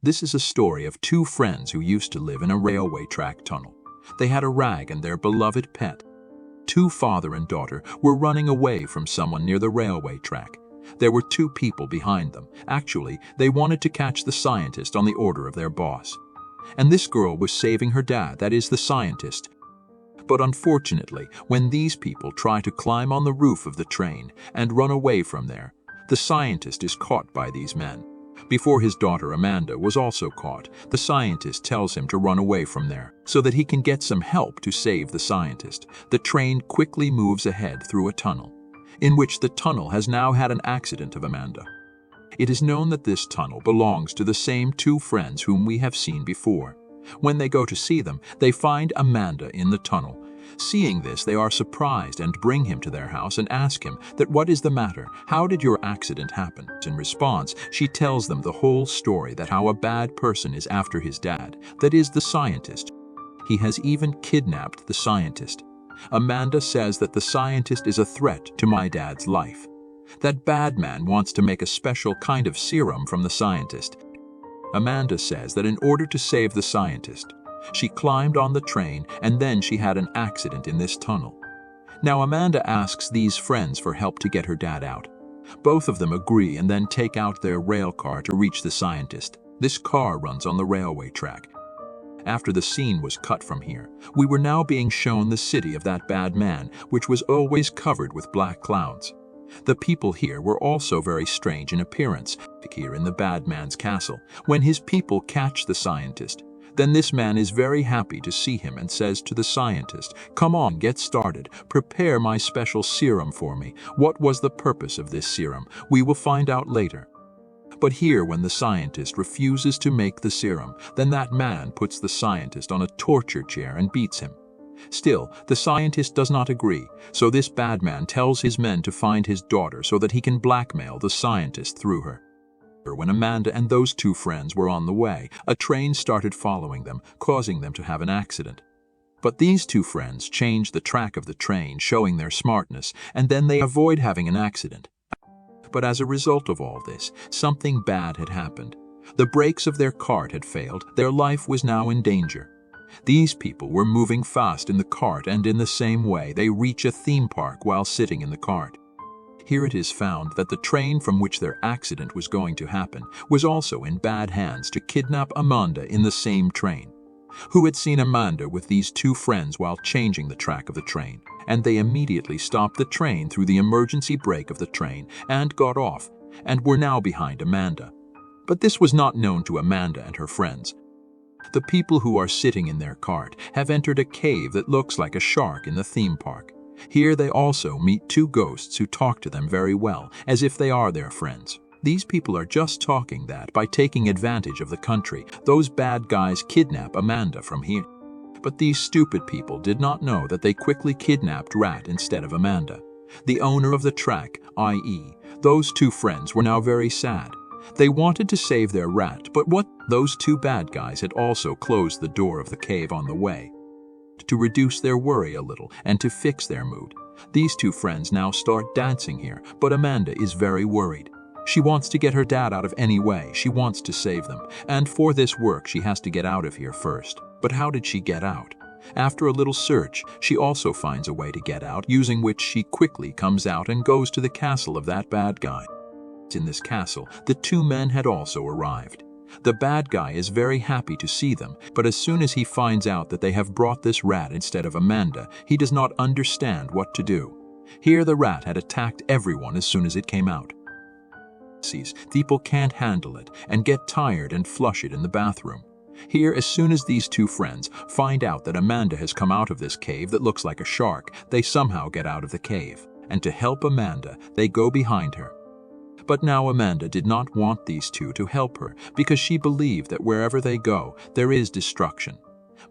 This is a story of two friends who used to live in a railway track tunnel. They had a rag and their beloved pet. Two father and daughter were running away from someone near the railway track. There were two people behind them. Actually, they wanted to catch the scientist on the order of their boss. And this girl was saving her dad, that is the scientist. But unfortunately, when these people try to climb on the roof of the train and run away from there, the scientist is caught by these men. Before his daughter Amanda was also caught, the scientist tells him to run away from there so that he can get some help to save the scientist. The train quickly moves ahead through a tunnel, in which the tunnel has now had an accident of Amanda. It is known that this tunnel belongs to the same two friends whom we have seen before. When they go to see them, they find Amanda in the tunnel. Seeing this, they are surprised and bring him to their house and ask him that what is the matter, how did your accident happen? In response, she tells them the whole story, that how a bad person is after his dad, that is the scientist. He has even kidnapped the scientist. Amanda says that the scientist is a threat to my dad's life. That bad man wants to make a special kind of serum from the scientist. Amanda says that in order to save the scientist, she climbed on the train and then she had an accident in this tunnel. Now Amanda asks these friends for help to get her dad out. Both of them agree and then take out their rail car to reach the scientist. This car runs on the railway track. After the scene was cut from here, we were now being shown the city of that bad man, which was always covered with black clouds. The people here were also very strange in appearance. Here in the bad man's castle, when his people catch the scientist, then this man is very happy to see him and says to the scientist, "Come on, get started. Prepare my special serum for me. What was the purpose of this serum? We will find out later." But here, when the scientist refuses to make the serum, then that man puts the scientist on a torture chair and beats him. Still, the scientist does not agree, so this bad man tells his men to find his daughter so that he can blackmail the scientist through her. When Amanda and those two friends were on the way, a train started following them, causing them to have an accident. But these two friends change the track of the train, showing their smartness, and then they avoid having an accident. But as a result of all this, something bad had happened. The brakes of their cart had failed. Their life was now in danger. These people were moving fast in the cart, and in the same way they reach a theme park while sitting in the cart. Here it is found that the train from which their accident was going to happen was also in bad hands to kidnap Amanda in the same train, who had seen Amanda with these two friends while changing the track of the train, and they immediately stopped the train through the emergency brake of the train and got off, and were now behind Amanda. But this was not known to Amanda and her friends. The people who are sitting in their cart have entered a cave that looks like a shark in the theme park. Here they also meet two ghosts who talk to them very well, as if they are their friends. These people are just talking that, by taking advantage of the country, those bad guys kidnap Amanda from here. But these stupid people did not know that they quickly kidnapped Rat instead of Amanda. The owner of the track, i.e., those two friends, were now very sad. They wanted to save their rat, but those two bad guys had also closed the door of the cave on the way. To reduce their worry a little and to fix their mood, these two friends now start dancing here, but Amanda is very worried. She wants to get her dad out of any way. She wants to save them, and for this work she has to get out of here first. But how did she get out? After a little search, she also finds a way to get out, using which she quickly comes out and goes to the castle of that bad guy. In this castle, the two men had also arrived. The bad guy is very happy to see them, but as soon as he finds out that they have brought this rat instead of Amanda, he does not understand what to do. Here the rat had attacked everyone as soon as it came out. People can't handle it and get tired and flush it in the bathroom. Here, as soon as these two friends find out that Amanda has come out of this cave that looks like a shark, they somehow get out of the cave, and to help Amanda, they go behind her. But now Amanda did not want these two to help her because she believed that wherever they go, there is destruction.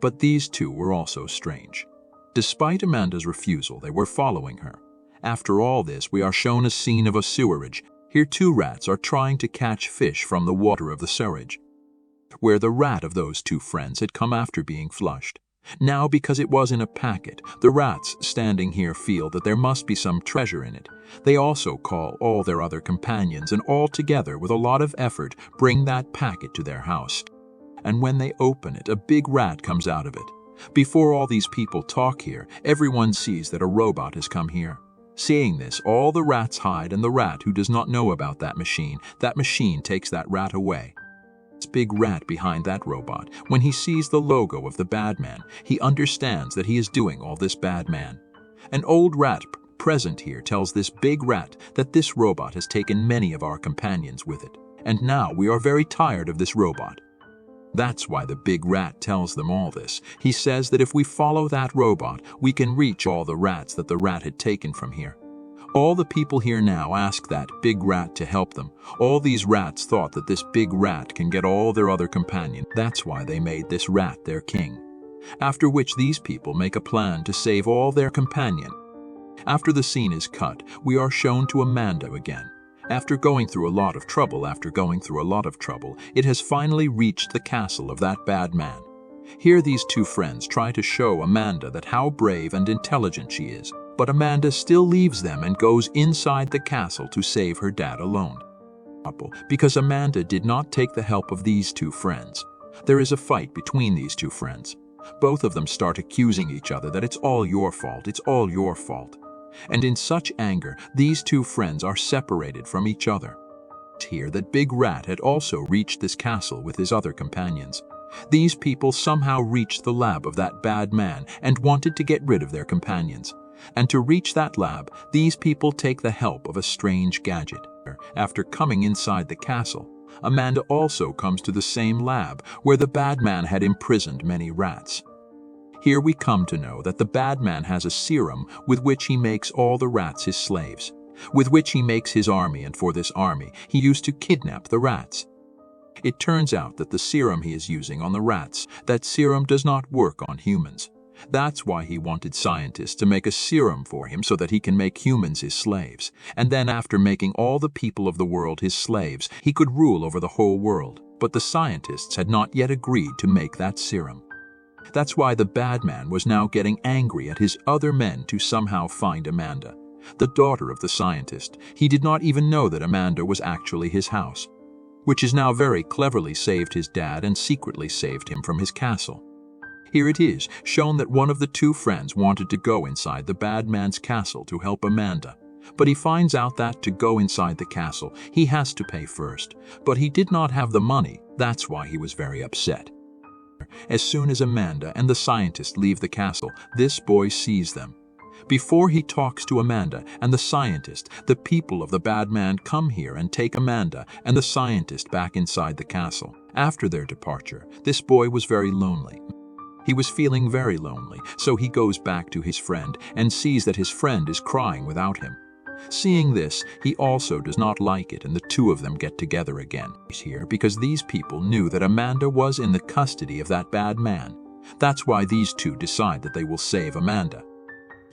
But these two were also strange. Despite Amanda's refusal, they were following her. After all this, we are shown a scene of a sewerage. Here two rats are trying to catch fish from the water of the sewerage, where the rat of those two friends had come after being flushed. Now, because it was in a packet, the rats standing here feel that there must be some treasure in it. They also call all their other companions and all together, with a lot of effort, bring that packet to their house. And when they open it, a big rat comes out of it. Before all these people talk here, everyone sees that a robot has come here. Seeing this, all the rats hide, and the rat who does not know about that machine takes that rat away. This big rat behind that robot, when he sees the logo of the bad man, he understands that he is doing all this bad man. An old rat present here tells this big rat that this robot has taken many of our companions with it, and now we are very tired of this robot. That's why the big rat tells them all this. He says that if we follow that robot, we can reach all the rats that the rat had taken from here. All the people here now ask that big rat to help them. All these rats thought that this big rat can get all their other companions. That's why they made this rat their king. After which these people make a plan to save all their companion. After the scene is cut, we are shown to Amanda again. After going through a lot of trouble, it has finally reached the castle of that bad man. Here these two friends try to show Amanda that how brave and intelligent she is. But Amanda still leaves them and goes inside the castle to save her dad alone. Because Amanda did not take the help of these two friends. There is a fight between these two friends. Both of them start accusing each other that it's all your fault, it's all your fault. And in such anger, these two friends are separated from each other. Here that big rat had also reached this castle with his other companions. These people somehow reached the lab of that bad man and wanted to get rid of their companions. And to reach that lab, these people take the help of a strange gadget. After coming inside the castle, Amanda also comes to the same lab where the bad man had imprisoned many rats. Here we come to know that the bad man has a serum with which he makes all the rats his slaves, with which he makes his army, and for this army he used to kidnap the rats. It turns out that the serum he is using on the rats, that serum does not work on humans. That's why he wanted scientists to make a serum for him so that he can make humans his slaves. And then after making all the people of the world his slaves, he could rule over the whole world. But the scientists had not yet agreed to make that serum. That's why the bad man was now getting angry at his other men to somehow find Amanda, the daughter of the scientist. He did not even know that Amanda was actually his house, which is now very cleverly saved his dad and secretly saved him from his castle. Here it is shown that one of the two friends wanted to go inside the bad man's castle to help Amanda. But he finds out that to go inside the castle, he has to pay first. But he did not have the money. That's why he was very upset. As soon as Amanda and the scientist leave the castle, this boy sees them. Before he talks to Amanda and the scientist, the people of the bad man come here and take Amanda and the scientist back inside the castle. After their departure, this boy was very lonely. He was feeling very lonely, so he goes back to his friend and sees that his friend is crying without him. Seeing this, he also does not like it, and the two of them get together again. He's here because these people knew that Amanda was in the custody of that bad man. That's why these two decide that they will save Amanda.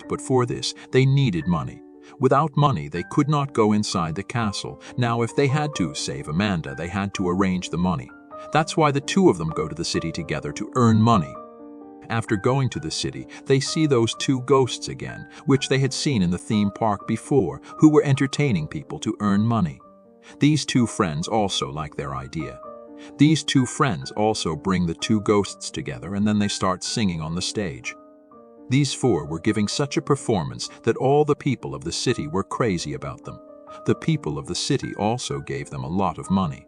But for this, they needed money. Without money, they could not go inside the castle. Now, if they had to save Amanda, they had to arrange the money. That's why the two of them go to the city together to earn money. After going to the city, they see those two ghosts again, which they had seen in the theme park before, who were entertaining people to earn money. These two friends also like their idea. These two friends also bring the two ghosts together, and then they start singing on the stage. These four were giving such a performance that all the people of the city were crazy about them. The people of the city also gave them a lot of money.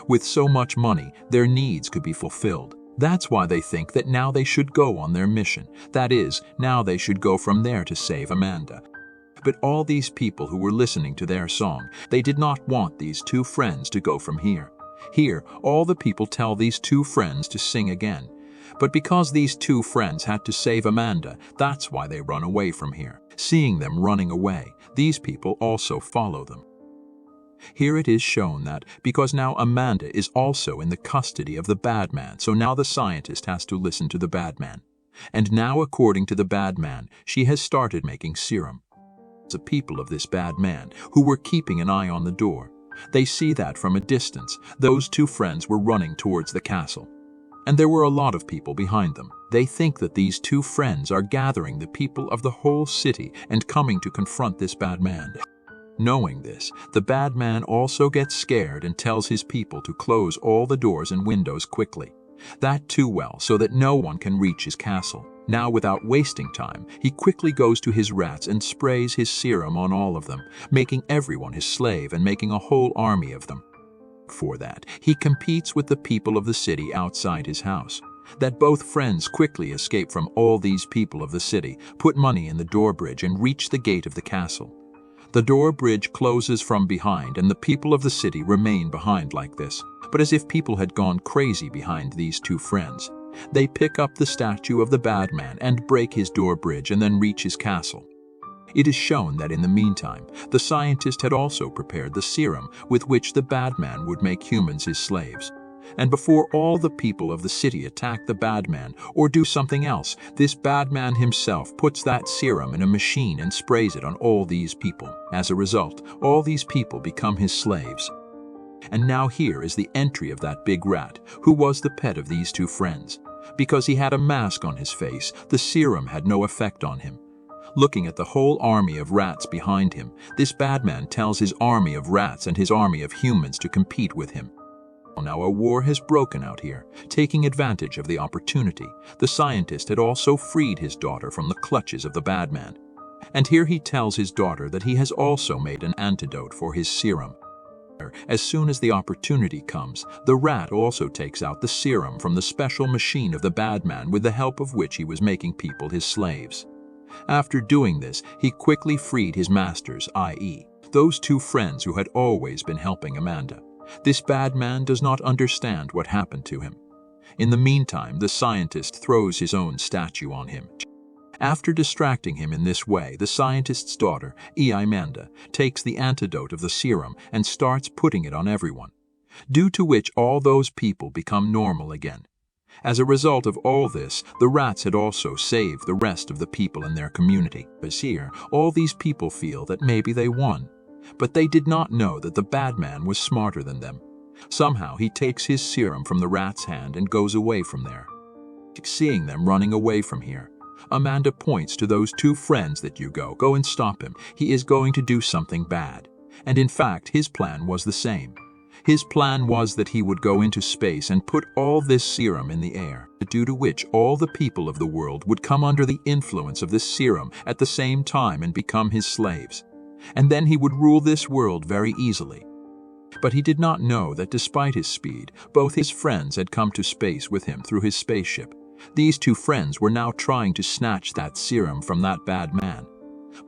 With so much money, their needs could be fulfilled. That's why they think that now they should go on their mission. That is, now they should go from there to save Amanda. But all these people who were listening to their song, they did not want these two friends to go from here. Here, all the people tell these two friends to sing again. But because these two friends had to save Amanda, that's why they run away from here. Seeing them running away, these people also follow them. Here it is shown that because now Amanda is also in the custody of the bad man, so now the scientist has to listen to the bad man. And now, according to the bad man, she has started making serum. The people of this bad man, who were keeping an eye on the door, they see that from a distance, those two friends were running towards the castle. And there were a lot of people behind them. They think that these two friends are gathering the people of the whole city and coming to confront this bad man. Knowing this, the bad man also gets scared and tells his people to close all the doors and windows quickly. That too well, so that no one can reach his castle. Now, without wasting time, he quickly goes to his rats and sprays his serum on all of them, making everyone his slave and making a whole army of them. For that, he competes with the people of the city outside his house. That both friends quickly escape from all these people of the city, put money in the door bridge and reach the gate of the castle. The door bridge closes from behind and the people of the city remain behind like this. But as if people had gone crazy behind these two friends, they pick up the statue of the bad man and break his door bridge and then reach his castle. It is shown that in the meantime, the scientist had also prepared the serum with which the bad man would make humans his slaves. And before all the people of the city attack the bad man or do something else, this bad man himself puts that serum in a machine and sprays it on all these people. As a result, all these people become his slaves. And now here is the entry of that big rat, who was the pet of these two friends. Because he had a mask on his face, the serum had no effect on him. Looking at the whole army of rats behind him, this bad man tells his army of rats and his army of humans to compete with him. Now a war has broken out here. Taking advantage of the opportunity, the scientist had also freed his daughter from the clutches of the bad man. And here he tells his daughter that he has also made an antidote for his serum. As soon as the opportunity comes, the rat also takes out the serum from the special machine of the bad man with the help of which he was making people his slaves. After doing this, he quickly freed his masters, i.e., those two friends who had always been helping Amanda. This bad man does not understand what happened to him. In the meantime, the scientist throws his own statue on him. After distracting him in this way, the scientist's daughter, Amanda, takes the antidote of the serum and starts putting it on everyone, due to which all those people become normal again. As a result of all this, the rats had also saved the rest of the people in their community. As here, all these people feel that maybe they won. But they did not know that the bad man was smarter than them. Somehow he takes his serum from the rat's hand and goes away from there. Seeing them running away from here, Amanda points to those two friends that you go and stop him. He is going to do something bad. And in fact, his plan was the same. His plan was that he would go into space and put all this serum in the air, due to which all the people of the world would come under the influence of this serum at the same time and become his slaves. And then he would rule this world very easily. But he did not know that despite his speed, both his friends had come to space with him through his spaceship. These two friends were now trying to snatch that serum from that bad man.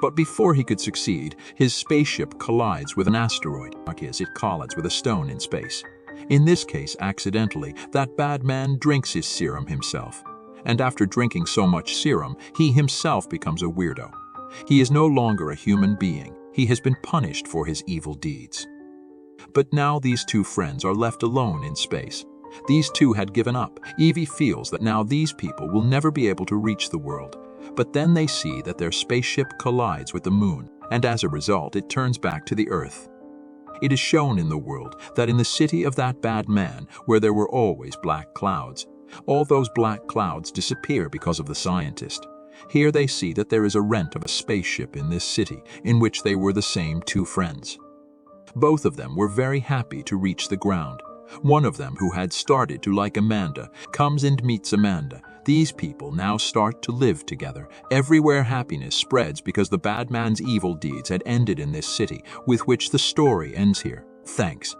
But before he could succeed, his spaceship collides with an asteroid. It collides with a stone in space. In this case, accidentally, that bad man drinks his serum himself. And after drinking so much serum, he himself becomes a weirdo. He is no longer a human being. He has been punished for his evil deeds. But now these two friends are left alone in space. These two had given up. Evie feels that now these people will never be able to reach the world. But then they see that their spaceship collides with the moon, and as a result it turns back to the Earth. It is shown in the world that in the city of that bad man, where there were always black clouds, all those black clouds disappear because of the scientist. Here they see that there is a rent of a spaceship in this city, in which they were the same two friends. Both of them were very happy to reach the ground. One of them, who had started to like Amanda, comes and meets Amanda. These people now start to live together. Everywhere happiness spreads because the bad man's evil deeds had ended in this city, with which the story ends here. Thanks.